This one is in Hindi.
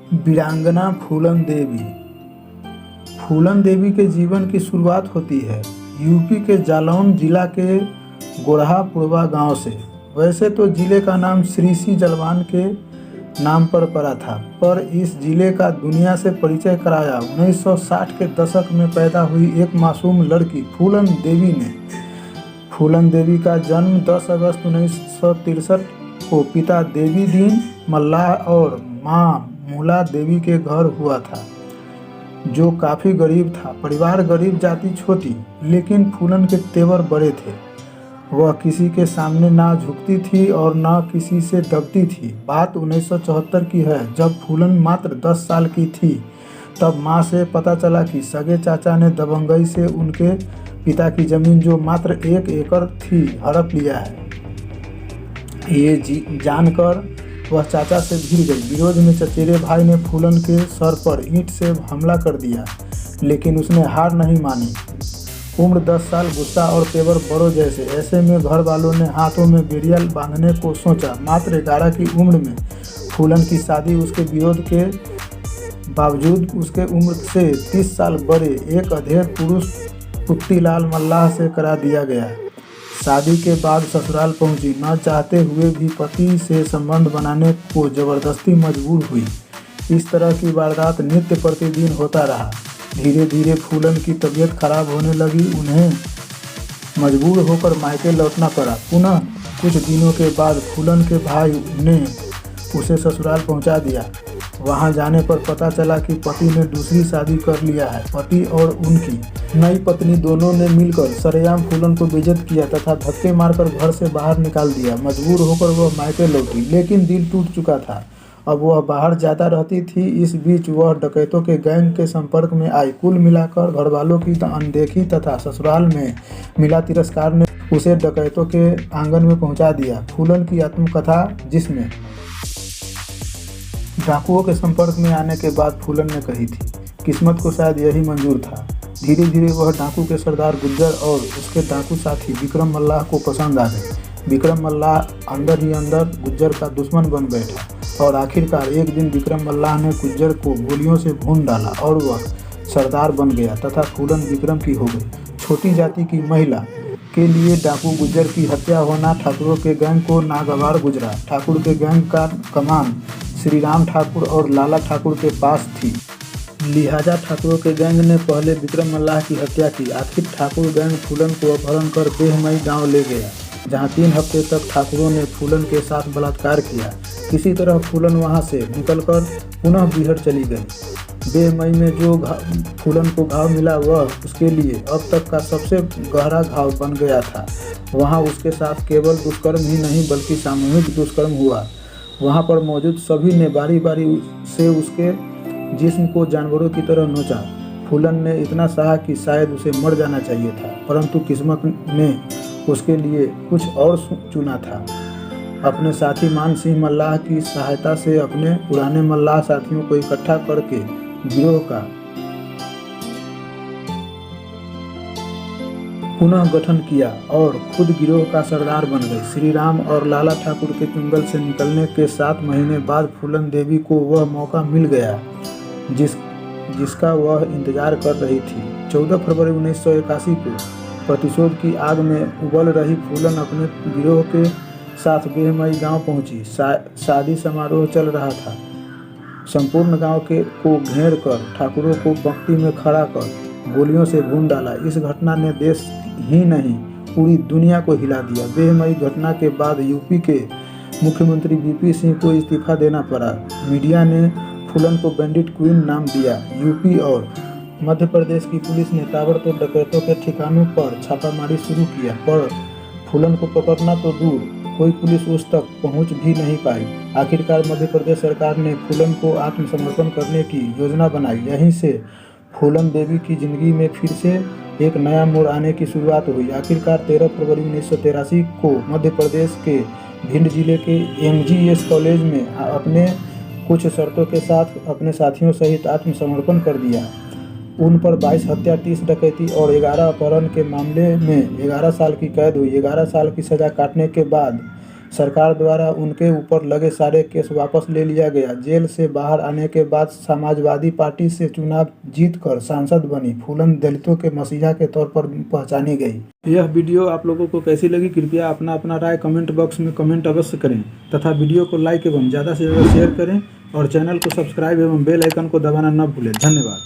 वीरांगना फूलन देवी। फूलन देवी के जीवन की शुरुआत होती है यूपी के जालौन जिला के गोरहा पुरवा गांव से। वैसे तो जिले का नाम श्री सी जलवान के नाम पर पड़ा था, पर इस जिले का दुनिया से परिचय कराया 1960 के दशक में पैदा हुई एक मासूम लड़की फूलन देवी ने। फूलन देवी का जन्म 10 अगस्त 1963 को पिता देवी दीन मल्लाह और मां मूला देवी के घर हुआ था, जो काफ़ी गरीब था। परिवार गरीब, जाति छोटी, लेकिन फूलन के तेवर बड़े थे। वह किसी के सामने ना झुकती थी और ना किसी से दबती थी। बात 1974 की है, जब फूलन मात्र 10 साल की थी। तब माँ से पता चला कि सगे चाचा ने दबंगई से उनके पिता की जमीन, जो मात्र 1 एकड़ थी, हड़प लिया है। ये जानकर वह चाचा से भिड़ गई। विरोध में चचेरे भाई ने फूलन के सर पर ईंट से हमला कर दिया, लेकिन उसने हार नहीं मानी। उम्र 10 साल, गुस्सा और तेवर बड़ों जैसे। ऐसे में घर वालों ने हाथों में बेड़िया बांधने को सोचा। मात्र 11 की उम्र में फूलन की शादी उसके विरोध के बावजूद उसके उम्र से 30 साल बड़े एक अधेड़ पुरुष पुत्तीलाल मल्लाह से करा दिया गया। शादी के बाद ससुराल पहुंची। न चाहते हुए भी पति से संबंध बनाने को जबरदस्ती मजबूर हुई। इस तरह की वारदात नित्य प्रतिदिन होता रहा। धीरे धीरे फूलन की तबीयत खराब होने लगी। उन्हें मजबूर होकर मायके लौटना पड़ा। पुनः कुछ दिनों के बाद फूलन के भाई ने उसे ससुराल पहुंचा दिया। वहां जाने पर पता चला कि पति ने दूसरी शादी कर लिया है। पति और उनकी नई पत्नी दोनों ने मिलकर सरेआम फूलन को बेइज्जत किया तथा धक्के मारकर घर से बाहर निकाल दिया। मजबूर होकर वह मायके लौटी, लेकिन दिल टूट चुका था। अब वह बाहर जाता रहती थी। इस बीच वह डकैतों के गैंग के संपर्क में आई। कुल मिलाकर घरवालों की अनदेखी तथा ससुराल में मिला तिरस्कार ने उसे डकैतों के आंगन में पहुंचा दिया। फूलन की आत्मकथा, जिसमें डाकुओं के संपर्क में आने के बाद फूलन ने कही थी, किस्मत को शायद यही मंजूर था। धीरे धीरे वह डाकू के सरदार गुज्जर और उसके डाकू साथी विक्रम मल्लाह को पसंद आ गए। विक्रम मल्लाह अंदर ही अंदर गुज्जर का दुश्मन बन बैठा और आखिरकार एक दिन विक्रम मल्लाह ने गुज्जर को गोलियों से भून डाला और वह सरदार बन गया तथा फूलन विक्रम की हो गई। छोटी जाति की महिला के लिए डाकू गुज्जर की हत्या होना ठाकुरों के गैंग को नागवार गुजरा। ठाकुर के गैंग का कमान श्री राम ठाकुर और लाला ठाकुर के पास थी, लिहाजा ठाकुरों के गैंग ने पहले विक्रम मल्लाह की हत्या की। आखिर ठाकुर गैंग फूलन को अपहरण कर बेहमई गांव ले गया, जहां 3 हफ्ते तक ठाकुरों ने फूलन के साथ बलात्कार किया। किसी तरह फूलन वहां से निकलकर पुनः बिहार चली गई। बेमई में जो फूलन को घाव मिला वह उसके लिए अब तक का सबसे गहरा घाव बन गया था। वहां उसके साथ केवल दुष्कर्म ही नहीं बल्कि सामूहिक दुष्कर्म हुआ। वहां पर मौजूद सभी ने बारी बारी से उसके जिस्म को जानवरों की तरह नोचा। फूलन ने इतना सहा कि शायद उसे मर जाना चाहिए था, परंतु किस्मत ने उसके लिए कुछ और चुना था। अपने साथी मान सिंह मल्लाह की सहायता से अपने पुराने मल्लाह साथियों को इकट्ठा करके गिरोह का पुनः गठन किया और खुद गिरोह का सरदार बन गए। श्री राम और लाला ठाकुर के चुंगल से निकलने के 7 महीने बाद फूलन देवी को वह मौका मिल गया जिसका वह इंतजार कर रही थी। 14 फरवरी 1981 को प्रतिशोध की आग में उबल रही फूलन अपने गिरोह के साथ बेहमई गांव पहुंची। शादी समारोह चल रहा था। संपूर्ण गांव को घेर कर ठाकुरों को पंक्ति में खड़ा कर गोलियों से भून डाला। इस घटना ने देश ही नहीं पूरी दुनिया को हिला दिया। बेहमई घटना के बाद यूपी के मुख्यमंत्री वीपी सिंह को इस्तीफा देना पड़ा। मीडिया ने फूलन को बैंडिट क्वीन नाम दिया। यूपी और मध्य प्रदेश की पुलिस ने ताबड़तोड़ डकैतों के ठिकानों पर छापामारी शुरू किया, पर फूलन को पकड़ना तो दूर, कोई पुलिस उस तक पहुंच भी नहीं पाई। आखिरकार मध्य प्रदेश सरकार ने फूलन को आत्मसमर्पण करने की योजना बनाई। यहीं से फूलन देवी की जिंदगी में फिर से एक नया मोड़ आने की शुरुआत हुई। आखिरकार 13 फरवरी 1983 को मध्य प्रदेश के भिंड जिले के एमजीएस कॉलेज में अपने कुछ शर्तों के साथ अपने साथियों सहित आत्मसमर्पण कर दिया। उन पर 22 हत्या, 30 डकैती और 11 अपहरण के मामले में 11 साल की कैद हुई। 11 साल की सजा काटने के बाद सरकार द्वारा उनके ऊपर लगे सारे केस वापस ले लिया गया। जेल से बाहर आने के बाद समाजवादी पार्टी से चुनाव जीतकर सांसद बनी फूलन दलितों के मसीहा के तौर पर पहचानी गई। यह वीडियो आप लोगों को कैसी लगी, कृपया अपना राय कमेंट बॉक्स में कमेंट अवश्य करें तथा वीडियो को लाइक एवं ज़्यादा से ज़्यादा शेयर करें और चैनल को सब्सक्राइब एवं बेल आइकन को दबाना न भूलें। धन्यवाद।